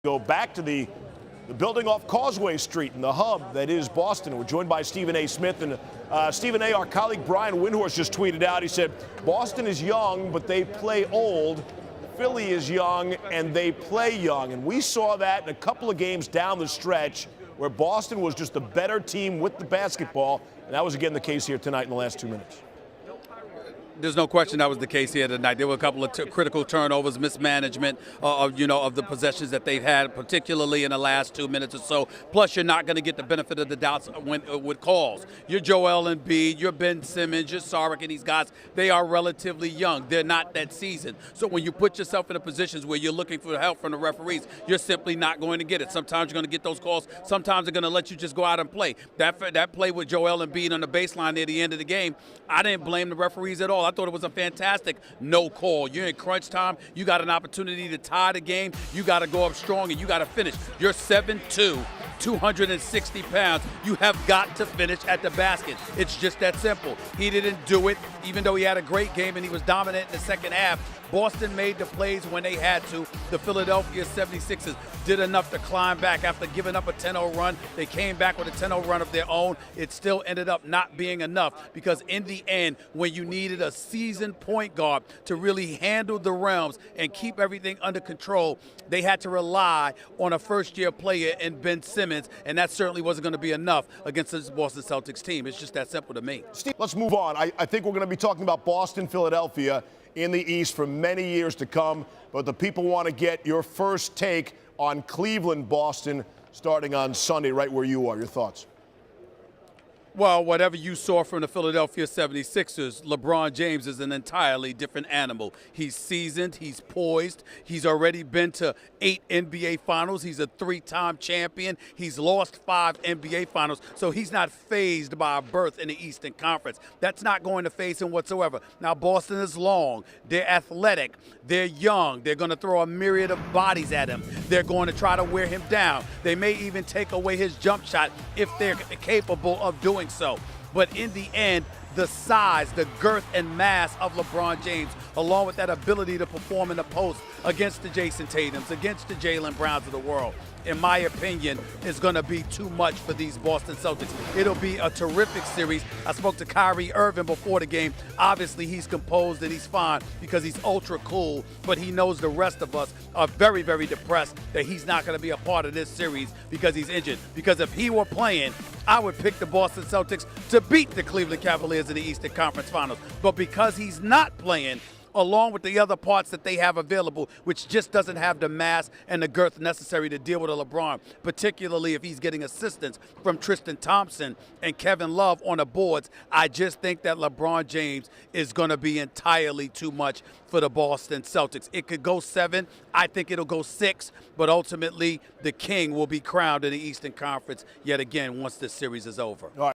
Go back to the building off Causeway Street in the hub that is Boston. We're joined by Stephen A. Smith. And Stephen A., our colleague Brian Windhorst just tweeted out, he said, Boston is young, but they play old. Philly is young, and they play young. And we saw that in a couple of games down the stretch where Boston was just the better team with the basketball. And that was, again, the case here tonight in the last 2 minutes. There's no question that was the case here tonight. There were a couple of critical turnovers, mismanagement of the possessions that they've had, particularly in the last 2 minutes or so. Plus, you're not going to get the benefit of the doubts with calls. You're Joel Embiid, you're Ben Simmons, you're Sarek, and these guys, they are relatively young. They're not that seasoned. So when you put yourself in a positions where you're looking for help from the referees, you're simply not going to get it. Sometimes you're going to get those calls. Sometimes they're going to let you just go out and play. That play with Joel Embiid on the baseline near the end of the game, I didn't blame the referees at all. I thought it was a fantastic no call. You're in crunch time. You got an opportunity to tie the game. You got to go up strong and you got to finish. You're 7'2", 260 pounds. You have got to finish at the basket. It's just that simple. He didn't do it, even though he had a great game and he was dominant in the second half. Boston made the plays when they had to. The Philadelphia 76ers did enough to climb back after giving up a 10-0 run. They came back with a 10-0 run of their own. It still ended up not being enough because in the end, when you needed a seasoned point guard to really handle the realms and keep everything under control, they had to rely on a first-year player in Ben Simmons, and that certainly wasn't going to be enough against this Boston Celtics team. It's just that simple to me. Steve, let's move on. I think we're going to be talking about Boston, Philadelphia in the East for many years to come, but the people want to get your first take on Cleveland, Boston, starting on Sunday, right where you are. Your thoughts? Well, whatever you saw from the Philadelphia 76ers, LeBron James is an entirely different animal. He's seasoned, he's poised, he's already been to 8 NBA Finals, he's a 3-time champion, he's lost 5 NBA Finals, so he's not fazed by a berth in the Eastern Conference. That's not going to faze him whatsoever. Now, Boston is long, they're athletic, they're young, they're going to throw a myriad of bodies at him, they're going to try to wear him down. They may even take away his jump shot if they're capable of doing so. But in the end, the size, the girth and mass of LeBron James, along with that ability to perform in the post against the Jason Tatums, against the Jaylen Browns of the world, in my opinion, is going to be too much for these Boston Celtics. It'll be a terrific series. I spoke to Kyrie Irving before the game. Obviously, he's composed and he's fine because he's ultra cool, but he knows the rest of us are very, very depressed that he's not going to be a part of this series because he's injured. Because if he were playing, I would pick the Boston Celtics to beat the Cleveland Cavaliers in the Eastern Conference Finals. But because he's not playing, along with the other parts that they have available, which just doesn't have the mass and the girth necessary to deal with a LeBron, particularly if he's getting assistance from Tristan Thompson and Kevin Love on the boards, I just think that LeBron James is going to be entirely too much for the Boston Celtics. It could go 7. I think it'll go 6, but ultimately the king will be crowned in the Eastern Conference yet again once this series is over. All right.